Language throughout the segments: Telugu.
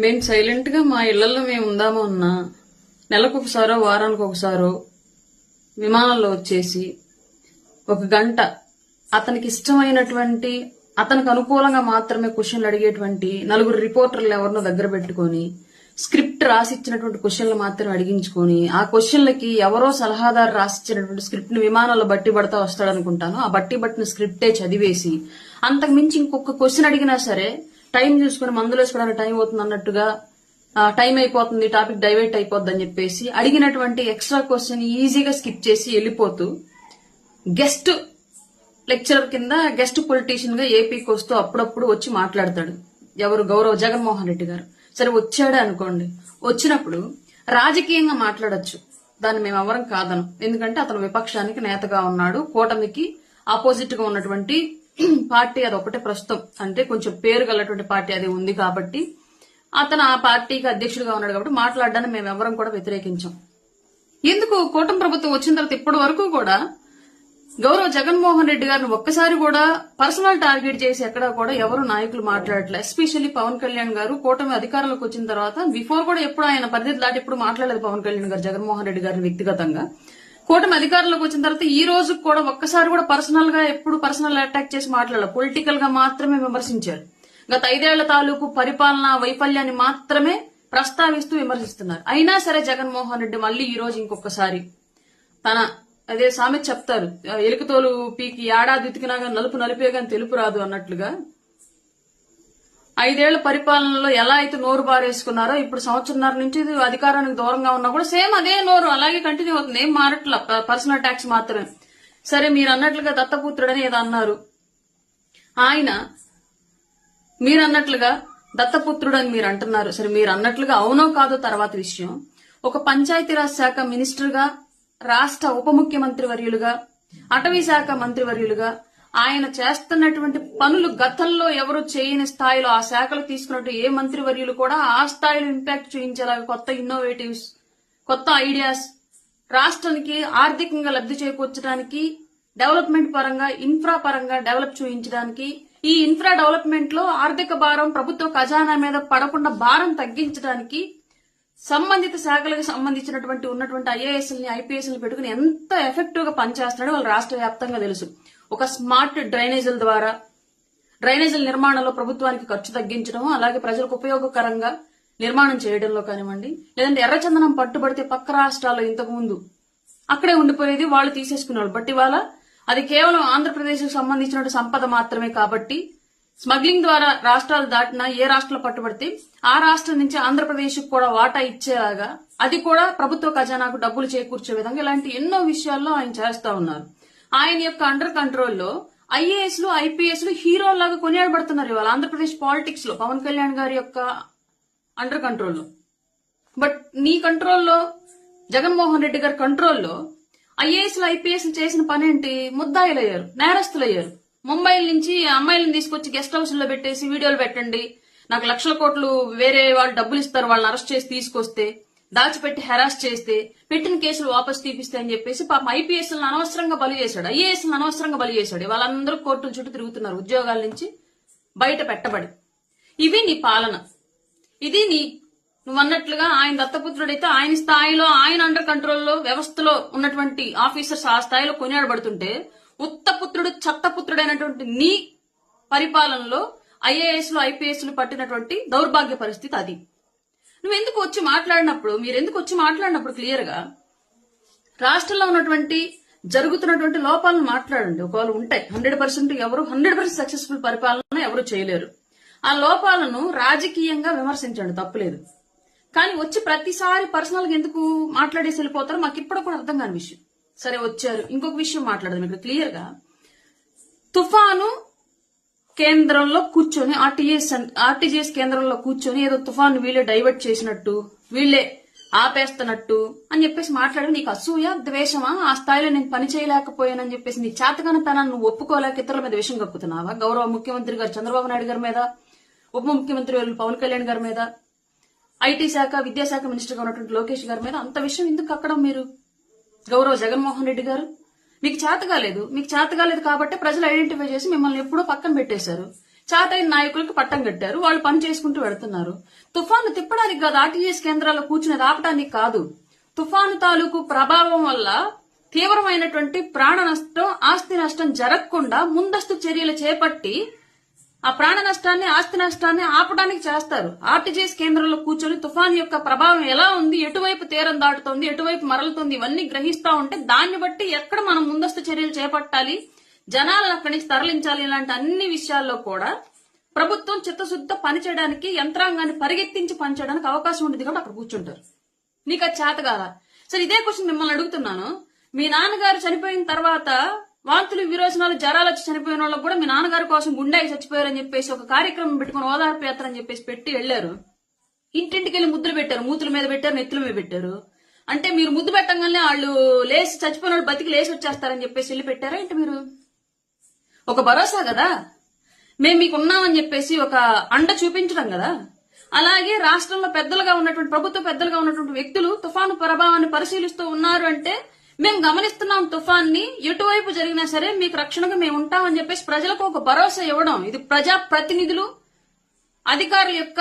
మేము సైలెంట్ గా మా ఇళ్లలో మేము ఉందామో అన్నా నెలకు ఒకసారో వారానికి ఒకసారో విమానంలో వచ్చేసి ఒక గంట అతనికి ఇష్టమైనటువంటి అతనికి అనుకూలంగా మాత్రమే క్వశ్చన్లు అడిగేటువంటి నలుగురు రిపోర్టర్లు ఎవరినో దగ్గర పెట్టుకొని స్క్రిప్ట్ రాసిచ్చినటువంటి క్వశ్చన్లు మాత్రం అడిగించుకొని ఆ క్వశ్చన్లకి ఎవరో సలహాదారు రాసిచ్చినటువంటి స్క్రిప్ట్ ని విమానంలో బట్టి పడతా వస్తాడనుకుంటాను. ఆ బట్టి పట్టిన స్క్రిప్టే చదివేసి అంతకు మించి ఇంకొక క్వశ్చన్ అడిగినా సరే టైం చూసుకుని మందులు వేసుకోవడానికి టైం అవుతుంది అన్నట్టుగా టైం అయిపోతుంది, టాపిక్ డైవర్ట్ అయిపోద్ది అని చెప్పేసి అడిగినటువంటి ఎక్స్ట్రా క్వశ్చన్ ఈజీగా స్కిప్ చేసి వెళ్ళిపోతూ గెస్ట్ లెక్చరర్ కింద గెస్ట్ పొలిటీషియన్ గా ఏపీకి వస్తూ అప్పుడప్పుడు వచ్చి మాట్లాడతాడు. ఎవరు? గౌరవ్ జగన్మోహన్ రెడ్డి గారు. సరే వచ్చాడే అనుకోండి, వచ్చినప్పుడు రాజకీయంగా మాట్లాడొచ్చు, దాన్ని మేము ఎవరం కాదను. ఎందుకంటే అతను విపక్షానికి నేతగా ఉన్నాడు, కూటమికి ఆపోజిట్ గా ఉన్నటువంటి పార్టీ అది ఒకటే ప్రస్తుతం, అంటే కొంచెం పేరు గలటువంటి పార్టీ అది ఉంది కాబట్టి అతను ఆ పార్టీకి అధ్యక్షుడిగా ఉన్నాడు కాబట్టి మాట్లాడడాన్ని మేము ఎవరం కూడా వ్యతిరేకించాం. ఎందుకు కూటమి ప్రభుత్వం వచ్చిన తర్వాత ఇప్పటి వరకు కూడా గౌరవ్ జగన్మోహన్ రెడ్డి గారిని ఒక్కసారి కూడా పర్సనల్ టార్గెట్ చేసి ఎక్కడా కూడా ఎవరు నాయకులు మాట్లాడట్లేదు. ఎస్పెషల్లీ పవన్ కళ్యాణ్ గారు కూటమి అధికారంలోకి వచ్చిన తర్వాత బిఫోర్ కూడా ఎప్పుడు ఆయన పరిధి దాటి ఎప్పుడు మాట్లాడలేదు పవన్ కళ్యాణ్ గారు జగన్మోహన్ రెడ్డి గారిని వ్యక్తిగతంగా. కూటమి అధికారంలోకి వచ్చిన తర్వాత ఈ రోజు కూడా ఒక్కసారి కూడా పర్సనల్ గా ఎప్పుడు పర్సనల్ అటాక్ చేసి మాట్లాడాలి, పొలిటికల్ గా మాత్రమే విమర్శించారు. గత 5 ఏళ్ల తాలూకు పరిపాలన వైఫల్యాన్ని మాత్రమే ప్రస్తావిస్తూ విమర్శిస్తున్నారు. అయినా సరే జగన్మోహన్ రెడ్డి మళ్లీ ఈ రోజు ఇంకొకసారి తన అదే సామెత చెప్తారు, ఎలుకతోలు పీకి ఏడాది ఉతికినాగా నలుపు నలిపే గాని తెలుపు రాదు అన్నట్లుగా 5 ఏళ్ల పరిపాలనలో ఎలా అయితే నోరు బారేసుకున్నారో ఇప్పుడు సంవత్సరంన్నర నుంచి అధికారానికి దూరంగా ఉన్నా కూడా సేమ్ అదే నోరు అలాగే కంటిన్యూ అవుతుంది. ఏం మారట్లా, పర్సనల్ అటాక్స్ మాత్రమే. సరే మీరు అన్నట్లుగా దత్తపుత్రుడని ఏదో అన్నారు, ఆయన మీరు అన్నట్లుగా దత్తపుత్రుడు అని మీరు అంటున్నారు. సరే మీరు అన్నట్లుగా అవునో కాదో తర్వాత విషయం. ఒక పంచాయతీరాజ్ శాఖ మినిస్టర్ గా, రాష్ట్ర ఉప ముఖ్యమంత్రి వర్యులుగా, అటవీ శాఖ మంత్రి వర్యులుగా ఆయన చేస్తున్నటువంటి పనులు గతంలో ఎవరు చేయని స్థాయిలో ఆ శాఖలు తీసుకున్నట్టు ఏ మంత్రి వర్యులు కూడా ఆ స్థాయిలో ఇంపాక్ట్ చూపించేలాగా కొత్త ఇన్నోవేటివ్స్, కొత్త ఐడియాస్, రాష్ట్రానికి ఆర్థికంగా లబ్ధి చేకూర్చడానికి, డెవలప్మెంట్ పరంగా ఇన్ఫ్రా పరంగా డెవలప్ చూపించడానికి, ఈ ఇన్ఫ్రా డెవలప్మెంట్ లో ఆర్థిక భారం ప్రభుత్వ ఖజానా మీద పడకుండా భారం తగ్గించడానికి సంబంధిత శాఖలకు సంబంధించినటువంటి ఉన్నటువంటి ఐఏఎస్ఎల్ని ఐపీఎస్ఎల్ని పెట్టుకుని ఎంత ఎఫెక్టివ్ గా పనిచేస్తున్నాడో వాళ్ళు రాష్ట్ర వ్యాప్తంగా తెలుసు. ఒక స్మార్ట్ డ్రైనేజీల ద్వారా డ్రైనేజీల నిర్మాణంలో ప్రభుత్వానికి ఖర్చు తగ్గించడం, అలాగే ప్రజలకు ఉపయోగకరంగా నిర్మాణం చేయడంలో కానివ్వండి, లేదంటే ఎర్రచందనం పట్టుబడితే పక్క రాష్ట్రాల్లో ఇంతకు ముందు అక్కడే ఉండిపోయేది, వాళ్ళు తీసేసుకునేవాళ్ళు. బట్ ఇవాళ అది కేవలం ఆంధ్రప్రదేశ్ కు సంబంధించిన సంపద మాత్రమే కాబట్టి స్మగ్లింగ్ ద్వారా రాష్ట్రాలు దాటినా ఏ రాష్ట్రాలు పట్టుబడితే ఆ రాష్ట్రం నుంచి ఆంధ్రప్రదేశ్ కూడా వాటా ఇచ్చేలాగా, అది కూడా ప్రభుత్వ ఖజానాకు డబ్బులు చేకూర్చే విధంగా ఇలాంటి ఎన్నో విషయాల్లో ఆయన చేస్తా ఉన్నారు. ఆయన యొక్క అండర్ కంట్రోల్లో ఐఏఎస్లు ఐపీఎస్లు హీరోలాగా కొనియాడబడుతున్నారు ఇవాళ ఆంధ్రప్రదేశ్ పాలిటిక్స్ లో పవన్ కళ్యాణ్ గారి యొక్క అండర్ కంట్రోల్లో. బట్ నీ కంట్రోల్లో, జగన్మోహన్ రెడ్డి గారి కంట్రోల్లో ఐఏఎస్లు ఐపీఎస్లు చేసిన పనేంటి? ముద్దాయిలయ్యారు, నేరస్తులయ్యారు. ముంబై నుంచి అమ్మాయిలను తీసుకొచ్చి గెస్ట్ హౌస్ లో పెట్టేసి వీడియోలు పెట్టండి, నాకు లక్షల కోట్లు వేరే వాళ్ళు డబ్బులు ఇస్తారు వాళ్ళని అరెస్ట్ చేసి తీసుకొస్తే, దాచిపెట్టి హెరాస్ చేస్తే, పెట్టిన కేసులు వాపసు తీపిస్తే అని చెప్పేసి పాపం ఐపీఎస్లను అనవసరంగా బలి చేశాడు, ఐఏఎస్లను అనవసరంగా బలి చేశాడు. వాళ్ళందరూ కోర్టుల చుట్టూ తిరుగుతున్నారు ఉద్యోగాల నుంచి బయట పెట్టబడి. ఇవి నీ పాలన, ఇది నీ నువ్వు అన్నట్లుగా ఆయన దత్తపుత్రుడైతే ఆయన స్థాయిలో, ఆయన అండర్ కంట్రోల్లో వ్యవస్థలో ఉన్నటువంటి ఆఫీసర్స్ ఆ స్థాయిలో కొనియాడబడుతుంటే, ఉత్తపుత్రుడు చెత్తపుత్రుడైనటువంటి నీ పరిపాలనలో ఐఏఎస్లు ఐపీఎస్లు పట్టినటువంటి దౌర్భాగ్య పరిస్థితి అది. నువ్వెందుకు వచ్చి మాట్లాడినప్పుడు, మీరెందుకు వచ్చి మాట్లాడినప్పుడు క్లియర్ గా రాష్ట్రంలో ఉన్నటువంటి జరుగుతున్నటువంటి లోపాలను మాట్లాడండి. ఒకవేళ ఉంటాయి, 100% ఎవరు 100% సక్సెస్ఫుల్ పరిపాలన ఎవరు చేయలేరు. ఆ లోపాలను రాజకీయంగా విమర్శించండి, తప్పులేదు. కానీ వచ్చి ప్రతిసారి పర్సనల్ గా ఎందుకు మాట్లాడేసి వెళ్ళిపోతారో మాకు ఇప్పుడు కూడా అర్థం కాని విషయం. సరే వచ్చారు, ఇంకొక విషయం మాట్లాడదాం ఇక్కడ క్లియర్ గా. తుఫాను కేంద్రంలో కూర్చొని ఆర్టీజీఎస్ కేంద్రంలో కూర్చొని ఏదో తుఫాను వీళ్ళే డైవర్ట్ చేసినట్టు, వీళ్ళే ఆపేస్తున్నట్టు అని చెప్పేసి మాట్లాడి నీకు అసూయ, ద్వేషమా? ఆ స్థాయిలో నేను పని చేయలేకపోయానని చెప్పేసి నీ చేతగానితనాన్ని నువ్వు ఒప్పుకోలేక ఇతరుల మీద విషయం కక్కుతున్నావా? గౌరవ ముఖ్యమంత్రి గారు చంద్రబాబు నాయుడు గారి మీద, ఉప ముఖ్యమంత్రి పవన్ కళ్యాణ్ గారి మీద, ఐటీ శాఖ విద్యాశాఖ మినిస్టర్ గా ఉన్నటువంటి లోకేష్ గారి మీద అంత విషయం ఎందుకు కక్కడం మీరు? గౌరవ జగన్మోహన్ రెడ్డి గారు మీకు చేతగాలేదు, మీకు చేతగాలేదు కాబట్టి ప్రజలు ఐడెంటిఫై చేసి మిమ్మల్ని ఎప్పుడో పక్కన పెట్టేశారు. చాటైన నాయకులకు పట్టం కట్టారు. వాళ్ళు పని చేసుకుంటూ వెళ్తున్నారు. తుఫాను తిప్పడానికి కాదు, ఆర్టీజీఎస్ కేంద్రాల్లో కూర్చుని ఆపడానికి కాదు. తుఫాను తాలూకు ప్రభావం వల్ల తీవ్రమైనటువంటి ప్రాణ నష్టం, ఆస్తి నష్టం జరగకుండా ముందస్తు చర్యలు చేపట్టి ఆ ప్రాణ నష్టాన్ని, ఆస్తి నష్టాన్ని ఆపడానికి చేస్తారు. ఆర్టీజీఎస్ కేంద్రంలో కూర్చొని తుఫాను యొక్క ప్రభావం ఎలా ఉంది, ఎటువైపు తీరం దాటుతోంది, ఎటువైపు మరలుతుంది, ఇవన్నీ గ్రహిస్తా ఉంటే దాన్ని బట్టి ఎక్కడ మనం ముందస్తు చర్యలు చేపట్టాలి, జనాలను అక్కడి నుంచి తరలించాలి, ఇలాంటి అన్ని విషయాల్లో కూడా ప్రభుత్వం చిత్తశుద్ధ పనిచేయడానికి, యంత్రాంగాన్ని పరిగెత్తించి పనిచేయడానికి అవకాశం ఉండేది కాబట్టి అక్కడ కూర్చుంటారు. నీకు అది చేత కాదా? సరే, ఇదే క్వశ్చన్ మిమ్మల్ని అడుగుతున్నాను. మీ నాన్నగారు చనిపోయిన తర్వాత వాంతులు, విరోచనాలు, జ్వరాలు వచ్చి చనిపోయిన వాళ్ళకి కూడా మీ నాన్నగారి కోసం గుండెకి చచ్చిపోయారని చెప్పేసి ఒక కార్యక్రమం పెట్టుకుని ఓదార్పు యాత్ర అని చెప్పేసి పెట్టి వెళ్లారు. ఇంటింటికి వెళ్ళి ముద్దులు పెట్టారు, మూతుల మీద పెట్టారు, నెత్తుల మీద పెట్టారు. అంటే మీరు ముద్దు పెట్టంగానే వాళ్ళు లేచి చచ్చిపోయిన వాళ్ళు బతికి లేచి వచ్చేస్తారని చెప్పేసి వెళ్ళి పెట్టారా ఏంటి? మీరు ఒక భరోసా కదా, మేము మీకు ఉన్నామని చెప్పేసి ఒక అండ చూపించడం కదా. అలాగే రాష్ట్రంలో పెద్దలుగా ఉన్నటువంటి, ప్రభుత్వ పెద్దలుగా ఉన్నటువంటి వ్యక్తులు తుఫాను ప్రభావాన్ని పరిశీలిస్తూ ఉన్నారు అంటే మేము గమనిస్తున్నాం తుఫాన్ని, ఎటువైపు జరిగినా సరే మీకు రక్షణగా మేము ఉంటామని చెప్పేసి ప్రజలకు ఒక భరోసా ఇవ్వడం, ఇది ప్రజా ప్రతినిధులు, అధికారుల యొక్క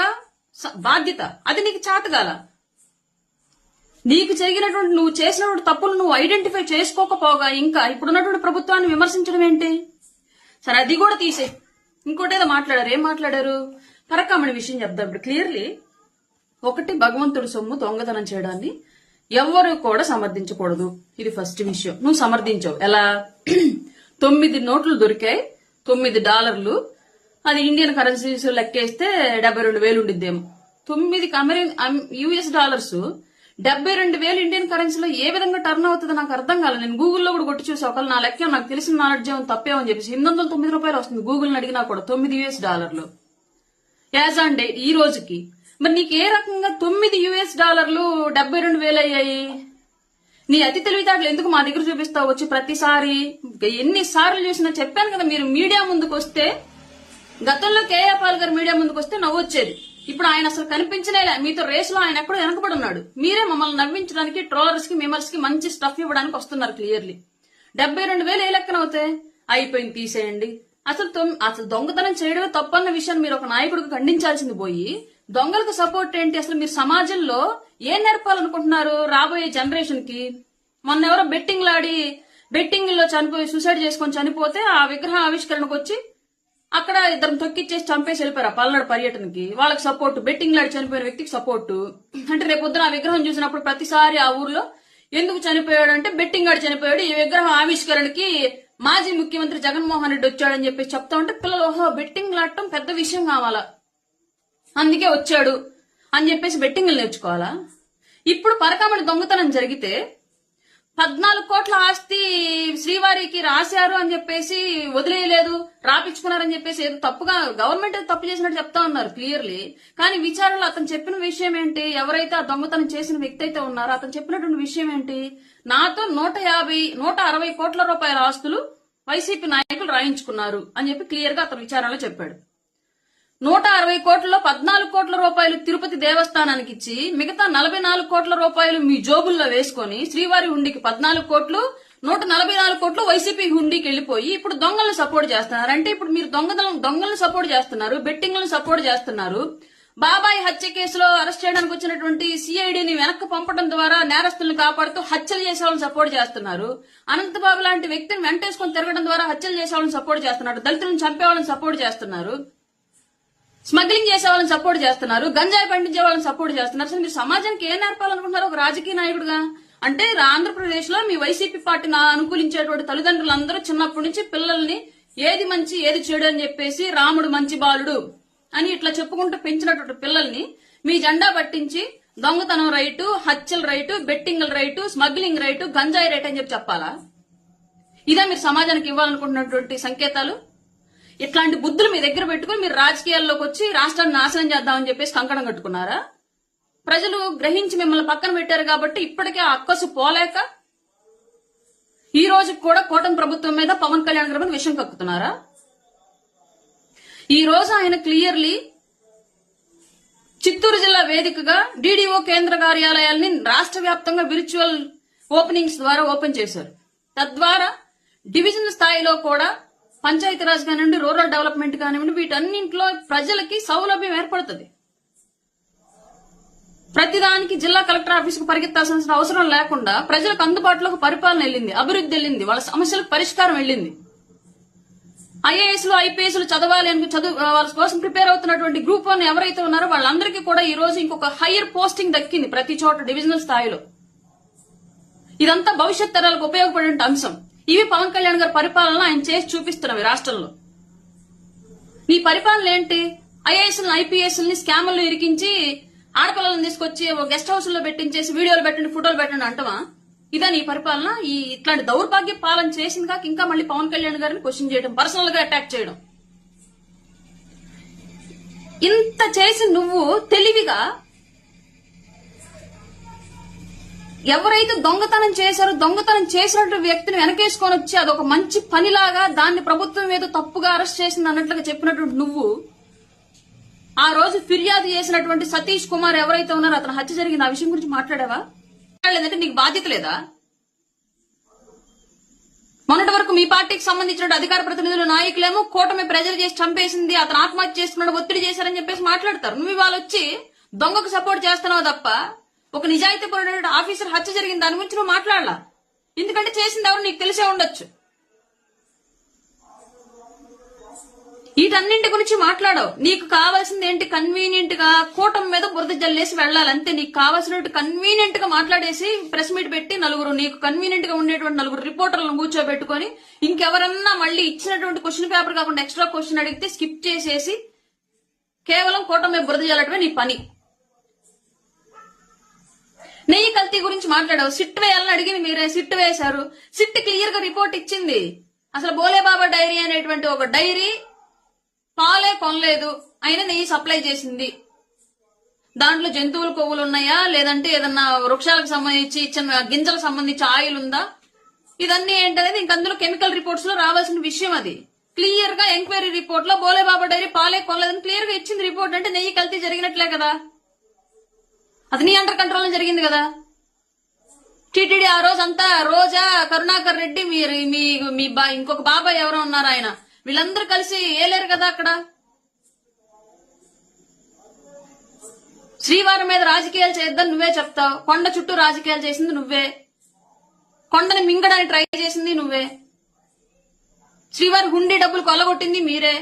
బాధ్యత. అది నీకు చేతగాల. నీకు జరిగినటువంటి, నువ్వు చేసినటువంటి తప్పులు నువ్వు ఐడెంటిఫై చేసుకోకపోగా ఇంకా ఇప్పుడున్నటువంటి ప్రభుత్వాన్ని విమర్శించడం ఏంటి? సరే, అది కూడా తీసే. ఇంకోటి ఏదో మాట్లాడారు. ఏం మాట్లాడారు? పరకామణి విషయం చెప్దాం ఇప్పుడు క్లియర్లీ. ఒకటి, భగవంతుడి సొమ్ము దొంగతనం చేయడాన్ని ఎవ్వరూ కూడా సమర్థించకూడదు. ఇది ఫస్ట్ విషయం. నువ్వు సమర్థించావు. ఎలా? 9 నోట్లు దొరికాయి, $9. అది ఇండియన్ కరెన్సీస్ లెక్కేస్తే 72,000 ఉండిద్దేమో. 9 US డాలర్స్ 72,000 ఇండియన్ కరెన్సీలో ఏ విధంగా టర్న్ అవుతుందో నాకు అర్థం కాలేదు. నేను గూగుల్లో కూడా కొట్టి చూసా. ఒకవేళ నా లెక్క నాకు తెలిసిన నాలెడ్జ్ ఏమో తప్పేమని చెప్పేసి $809 వస్తుంది. గూగుల్ని అడిగినా కూడా $9 US యాజ్ ఆన్ డే ఈ రోజుకి. మరి నీకు ఏ రకంగా $9 72,000 అయ్యాయి? నీ అతి తెలివితేటలు ఎందుకు మా దగ్గర చూపిస్తావు వచ్చి ప్రతిసారి? ఎన్నిసార్లు చూసినా చెప్పాను కదా, మీరు మీడియా ముందుకు వస్తే, గతంలో కేఏ పాల్ గారు మీడియా ముందుకు వస్తే నవ్వొచ్చేది. ఇప్పుడు ఆయన అసలు కనిపించలేలే. మీతో రేసులో ఆయన ఎక్కడో వెనకబడి ఉన్నాడు. మీరే మమ్మల్ని నవ్వించడానికి, ట్రోలర్స్ కి, మిమర్స్ కి మంచి స్టఫ్ ఇవ్వడానికి వస్తున్నారు క్లియర్లీ. 72,000 ఏ లెక్కన అవుతాయి? అయిపోయింది, తీసేయండి. అసలు దొంగతనం చేయడమే తప్పన్న విషయాన్ని మీరు ఒక నాయకుడికి ఖండించాల్సింది పోయి దొంగలకు సపోర్ట్ ఏంటి? అసలు మీరు సమాజంలో ఏం నేర్పాలనుకుంటున్నారు రాబోయే జనరేషన్ కి? మొన్న ఎవరో బెట్టింగ్ లో చనిపోయి సూసైడ్ చేసుకొని చనిపోతే ఆ విగ్రహ ఆవిష్కరణకు వచ్చి అక్కడ ఇద్దరు తొక్కిచ్చేసి చంపేసి వెళ్ళిపోయారు ఆ పల్నాడు పర్యటనకి. వాళ్ళకి సపోర్ట్, బెట్టింగ్ లాడి చనిపోయిన వ్యక్తికి సపోర్ట్. అంటే రేపు పొద్దున ఆ విగ్రహం చూసినప్పుడు ప్రతిసారి ఆ ఊర్లో ఎందుకు చనిపోయాడు అంటే బెట్టింగ్ గాడు చనిపోయాడు, ఈ విగ్రహం ఆవిష్కరణకి మాజీ ముఖ్యమంత్రి జగన్మోహన్ రెడ్డి వచ్చాడని చెప్పేసి చెప్తా ఉంటే పిల్లలు ఓహో బెట్టింగ్ లాడటం పెద్ద విషయం కావాలా, అందుకే వచ్చాడు అని చెప్పేసి బెట్టింగ్లు నేర్చుకోవాలా? ఇప్పుడు పరకామణి దొంగతనం జరిగితే 14 కోట్ల ఆస్తి శ్రీవారికి రాశారు అని చెప్పేసి వదిలేయలేదు, రాపించుకున్నారని చెప్పేసి ఏదో తప్పుగా గవర్నమెంట్ తప్పు చేసినట్టు చెప్తా ఉన్నారు క్లియర్లీ. కానీ విచారణలో అతను చెప్పిన విషయం ఏంటి? ఎవరైతే ఆ దొంగతనం చేసిన వ్యక్తి అయితే ఉన్నారో అతను చెప్పినటువంటి విషయం ఏంటి? నాతో 160 కోట్ల రూపాయల ఆస్తులు వైసీపీ నాయకులు రాయించుకున్నారు అని చెప్పి క్లియర్ గా అతను విచారణలో చెప్పాడు. 160 కోట్లలో 14 కోట్ల రూపాయలు తిరుపతి దేవస్థానానికి ఇచ్చి మిగతా 44 కోట్ల రూపాయలు మీ జోబుల్లో వేసుకొని శ్రీవారి హుండీకి 14 కోట్లు, 144 కోట్లు వైసీపీ హుండీకి వెళ్లిపోయి ఇప్పుడు దొంగలను సపోర్ట్ చేస్తున్నారు. అంటే ఇప్పుడు మీరు దొంగలను సపోర్ట్ చేస్తున్నారు, బెట్టింగ్లను సపోర్ట్ చేస్తున్నారు. బాబాయ్ హత్య కేసులో అరెస్ట్ చేయడానికి వచ్చినటువంటి సిఐడిని వెనక్కి పంపడం ద్వారా నేరస్తులను కాపాడుతూ హత్యలు చేసే వాళ్ళని సపోర్ట్ చేస్తున్నారు. అనంతబాబు లాంటి వ్యక్తిని వెంటేసుకొని తిరగడం ద్వారా హత్యలు చేసే వాళ్ళని సపోర్ట్ చేస్తున్నారు. దళితులను చంపే వాళ్ళని సపోర్ట్ చేస్తున్నారు. స్మగ్లింగ్ చేసే వాళ్ళని సపోర్ట్ చేస్తున్నారు. గంజాయి పండించే వాళ్ళని సపోర్ట్ చేస్తున్నారు. అసలు మీరు సమాజానికి ఏం నేర్పాలనుకుంటున్నారు ఒక రాజకీయ నాయకుడుగా? అంటే ఆంధ్రప్రదేశ్ లో మీ వైసీపీ పార్టీని అనుకూలించేటువంటి తల్లిదండ్రులందరూ చిన్నప్పటి నుంచి పిల్లల్ని ఏది మంచి ఏది చెడు అని చెప్పేసి రాముడు మంచి బాలుడు అని ఇట్లా చెప్పుకుంటూ పెంచినటువంటి పిల్లల్ని మీ జెండా పట్టించి దొంగతనం రైటు, హత్యల రైటు, బెట్టింగ్ల రైటు, స్మగ్లింగ్ రైటు, గంజాయి రైట్ అని చెప్పాలా? ఇదే మీరు సమాజానికి ఇవ్వాలనుకుంటున్నటువంటి సంకేతాలు? ఇట్లాంటి బుద్ధులు మీ దగ్గర పెట్టుకుని మీరు రాజకీయాల్లోకి వచ్చి రాష్ట్రాన్ని నాశనం చేద్దామని చెప్పేసి కంకణం కట్టుకున్నారా? ప్రజలు గ్రహించి మిమ్మల్ని పక్కన పెట్టారు కాబట్టి ఇప్పటికే ఆ అక్కసు పోలేక ఈ రోజు కూడా కూటమి ప్రభుత్వం మీద పవన్ కళ్యాణ్ గారి మీద విషం కక్కుతున్నారా? ఈ రోజు ఆయన క్లియర్లీ చిత్తూరు జిల్లా వేదికగా డీడీఓ కేంద్ర కార్యాలయాల్ని రాష్ట్ర వ్యాప్తంగా విర్చువల్ ఓపెనింగ్స్ ద్వారా ఓపెన్ చేశారు. తద్వారా డివిజన్ స్థాయిలో కూడా పంచాయతీరాజ్ కానివ్వండి, రూరల్ డెవలప్మెంట్ కానివ్వండి, వీటన్నింటిలో ప్రజలకి సౌలభ్యం ఏర్పడుతుంది. ప్రతిదానికి జిల్లా కలెక్టర్ ఆఫీసుకు పరిగెత్తాల్సిన అవసరం లేకుండా ప్రజలకు అందుబాటులోకి పరిపాలన వెళ్ళింది, అభివృద్ధి వెళ్ళింది, వాళ్ళ సమస్యలకు పరిష్కారం వెళ్ళింది. ఐఏఎస్లు, ఐపీఎస్లు చదవాలి అని వాళ్ళ కోసం ప్రిపేర్ అవుతున్నటువంటి గ్రూప్ 1 ఎవరైతే ఉన్నారో వాళ్ళందరికీ కూడా ఈ రోజు ఇంకొక హైయర్ పోస్టింగ్ దక్కింది ప్రతి చోట డివిజనల్ స్థాయిలో. ఇదంతా భవిష్యత్ తరాలకు ఉపయోగపడే అంశం. ఇవి పవన్ కళ్యాణ్ గారి పరిపాలన ఆయన చేసి చూపిస్తున్నవి రాష్ట్రంలో. నీ పరిపాలన ఏంటి? ఐఏఎస్లు, ఐపీఎస్ని స్కామ్ల్లో ఇరికించి ఆడపిల్లలను తీసుకొచ్చి గెస్ట్ హౌస్ లో పెట్టించేసి వీడియోలు పెట్టండి, ఫోటోలు పెట్టండి అంటవా? ఇదా నీ పరిపాలన? ఇట్లాంటి దౌర్భాగ్య పాలన చేసింది కాక ఇంకా మళ్ళీ పవన్ కళ్యాణ్ గారిని క్వశ్చన్ చేయడం, పర్సనల్ గా అటాక్ చేయడం. ఇంత చేసి నువ్వు తెలివిగా ఎవరైతే దొంగతనం చేశారో దొంగతనం చేసినటువంటి వ్యక్తిని వెనకేసుకొని వచ్చి అదొక మంచి పనిలాగా దాన్ని ప్రభుత్వం ఏదో తప్పుగా అరెస్ట్ చేసింది అన్నట్లుగా చెప్పినటువంటి నువ్వు ఆ రోజు ఫిర్యాదు చేసినటువంటి సతీష్ కుమార్ ఎవరైతే ఉన్నారో అతను హత్య జరిగింది, ఆ విషయం గురించి మాట్లాడావా? లేదంటే నీకు బాధ్యత లేదా? మొన్నటి వరకు మీ పార్టీకి సంబంధించిన అధికార ప్రతినిధులు, నాయకులేమో కూటమి ప్రజలు చేసి చంపేసింది, అతను ఆత్మహత్య చేసుకున్నాడు, ఒత్తిడి చేశారని చెప్పేసి మాట్లాడతారు. నువ్వు ఇవాళ వచ్చి దొంగకు సపోర్ట్ చేస్తున్నావు తప్ప ఒక నిజాయితీ పరుడైన ఆఫీసర్ హత్య జరిగింది దాని గురించి నువ్వు మాట్లాడలా. ఎందుకంటే చేసింది ఎవరు నీకు తెలిసే ఉండొచ్చు. వీటన్నింటి గురించి మాట్లాడవు. నీకు కావాల్సింది ఏంటి? కన్వీనియంట్ గా కూటమి మీద బురద జల్లేసి వెళ్ళాలి అంతే. నీకు కావాల్సినట్టు కన్వీనియంట్ గా మాట్లాడేసి ప్రెస్ మీట్ పెట్టి నీకు కన్వీనియంట్ గా ఉండేటువంటి 4 రిపోర్టర్లను కూర్చోబెట్టుకుని ఇంకెవరన్నా మళ్ళీ ఇచ్చినటువంటి క్వశ్చన్ పేపర్ కాకుండా ఎక్స్ట్రా క్వశ్చన్ అడిగితే స్కిప్ చేసేసి కేవలం కూటమి మీద బురద జల్లటమే నీ పని. నెయ్యి కల్తీ గురించి మాట్లాడావు. సిట్ వేయాలని అడిగింది మీరే, సిట్ వేశారు. సిట్ క్లియర్ గా రిపోర్ట్ ఇచ్చింది. అసలు బోలేబాబా డైరీ అనేటువంటి ఒక డైరీ పాలే కొనలేదు, అయినా నెయ్యి సప్లై చేసింది. దాంట్లో జంతువుల కొవ్వులు ఉన్నాయా, లేదంటే ఏదన్నా వృక్షాలకు సంబంధించి ఇచ్చిన గింజలకు సంబంధించి ఆయిల్ ఉందా, ఇదన్నీ ఏంటనేది ఇంక అందులో కెమికల్ రిపోర్ట్స్ లో రావాల్సిన విషయం. అది క్లియర్ గా ఎంక్వైరీ రిపోర్ట్ లో బోలేబాబా డైరీ పాలే కొనలేదని క్లియర్ గా ఇచ్చింది రిపోర్ట్. అంటే నెయ్యి కల్తీ జరిగినట్లే కదా, అది నీ అండర్ కంట్రోల్ లో జరిగింది కదా. టీటీడీ ఆ రోజంతా రోజా, కరుణాకర్ రెడ్డి, మీరు మీ ఇంకొక బాబాయ్ ఎవరో ఉన్నారు ఆయన, వీళ్ళందరూ కలిసి ఏలేరు కదా అక్కడ. శ్రీవారం మీద రాజకీయాలు చేద్దాం నువ్వే చెప్తావు. కొండ చుట్టూ రాజకీయాలు చేసింది నువ్వే, కొండని మింగడానికి ట్రై చేసింది నువ్వే, శ్రీవారి హుండీ డబ్బులు కొల్లగొట్టింది మీరే.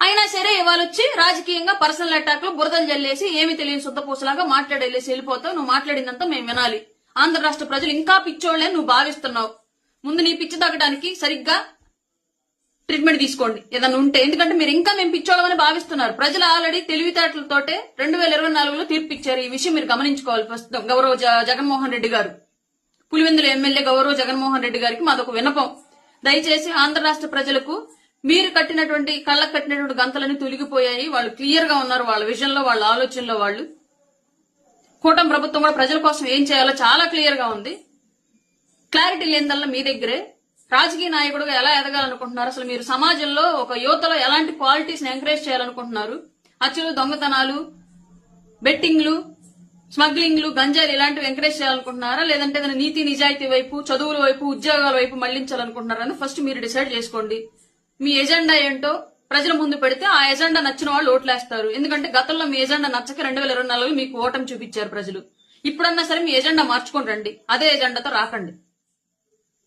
అయినా సరే ఇవాళ వచ్చి రాజకీయంగా పర్సనల్ అటాక్ లో బురదలు జల్లేసి ఏమి తెలియని శుద్ధపూసలాగా మాట్లాడేసి వెళ్ళిపోతావు. నువ్వు మాట్లాడిందంతా మేము వినాలి. ఆంధ్ర రాష్ట్ర ప్రజలు ఇంకా పిచ్చోళ్లే నువ్వు భావిస్తున్నావు. ముందు నీ పిచ్చి తగ్గడానికి సరిగ్గా ట్రీట్మెంట్ తీసుకోండి ఏదన్నా ఉంటే. ఎందుకంటే మీరు ఇంకా మేము పిచ్చోళ్ళమని భావిస్తున్నారు. ప్రజలు ఆల్రెడీ తెలివితేటలతోటే 2024లో తీర్పు ఇచ్చారు. ఈ విషయం మీరు గమనించుకోవాలి. ప్రస్తుతం గౌరవ జగన్మోహన్ రెడ్డి గారు, పులివెందుల ఎమ్మెల్యే గౌరవ జగన్మోహన్ రెడ్డి గారికి మాదొక విన్నపం. దయచేసి ఆంధ్ర రాష్ట్ర ప్రజలకు మీరు కట్టినటువంటి కళ్ళకు కట్టినటువంటి గంతలన్నీ తొలగిపోయాయి. వాళ్ళు క్లియర్ గా ఉన్నారు వాళ్ళ విజన్ లో, వాళ్ళ ఆలోచనలో. వాళ్ళు కూటమి ప్రభుత్వం కూడా ప్రజల కోసం ఏం చేయాలో చాలా క్లియర్ గా ఉంది. క్లారిటీ లేనిదల్లా మీ దగ్గరే. రాజకీయ నాయకుడుగా ఎలా ఎదగాలనుకుంటున్నారు? అసలు మీరు సమాజంలో ఒక యువతలో ఎలాంటి క్వాలిటీస్ ని ఎంకరేజ్ చేయాలనుకుంటున్నారు? హత్యలు, దొంగతనాలు, బెట్టింగ్లు, స్మగ్లింగ్లు, గంజాయిలు ఇలాంటివి ఎంకరేజ్ చేయాలనుకుంటున్నారా? లేదంటే ఏదైనా నీతి నిజాయితీ వైపు, చదువుల వైపు, ఉద్యోగాల వైపు మళ్లించాలనుకుంటున్నారా? ఫస్ట్ మీరు డిసైడ్ చేసుకోండి. మీ ఎజెండా ఏంటో ప్రజల ముందు పెడితే ఆ ఎజెండా నచ్చిన వాళ్ళు ఓట్లేస్తారు. ఎందుకంటే గతంలో మీ ఎజెండా నచ్చక 2024లో మీకు ఓటమి చూపించారు ప్రజలు. ఇప్పుడన్నా సరే మీ ఎజెండా మార్చుకొని రండి, అదే ఎజెండాతో రాకండి.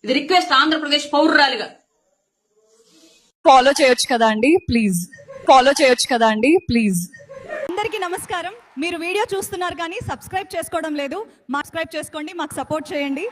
ఇది రిక్వెస్ట్ ఆంధ్రప్రదేశ్ పౌరురాలిగా. ఫాలో చేయొచ్చు కదా అండి ప్లీజ్, ఫాలో చేయొచ్చు కదా అండి ప్లీజ్. అందరికీ నమస్కారం. మీరు వీడియో చూస్తున్నారు కానీ సబ్స్క్రైబ్ చేసుకోవడం లేదు. సబ్స్క్రైబ్ చేసుకోండి, మాకు సపోర్ట్ చేయండి.